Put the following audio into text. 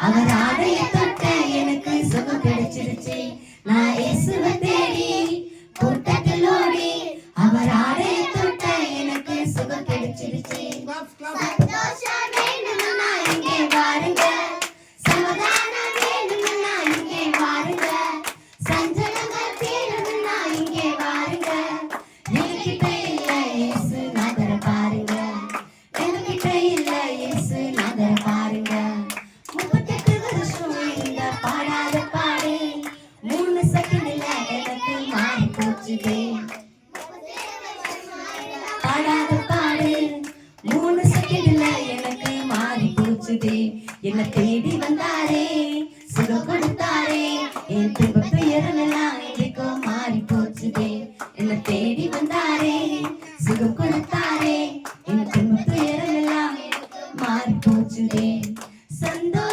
அவர் ஆடைய தொட்ட எனக்கு சுகம் கிடைச்சிருச்சு. நான் இயேசுவை தேடி கூட்டத்தில் ஓடி அவர் ஆடைய தொட்ட எனக்கு சுகம் கிடைச்சிருச்சு. சந்தோஷம் வேணும்னா இங்கே வாருங்க, சமாதானம் வேணும்னா இங்கே வாருங்க, சஞ்சலங்கள் தீரணும்னா இங்கே வாருங்க. என்கிட்ட இல்ல இயேசு நாதரை பாருங்க, என்கிட்ட இல்ல இயேசு நாதரை பாருங்க. 38 வருஷம் இந்த பாடாத பாடு 3 செகண்ட்ல எனக்கு மாறி போச்சுதே. பாடாத பாடு 3 செகண்ட்ல எனக்கு மாறி போச்சுதே. என்ன தேடி வந்தாரே, சுகம் கொடுத்தாரே, என் துன்ப துயரெல்லாம் இன்றைக்கோ மாறி போச்சுதே. என்ன தேடி வந்தாரே, சுகம் கொடுத்தாரே, என் துன்ப துயரெல்லாம் மாறி போச்சுதே. சந்தோஷம்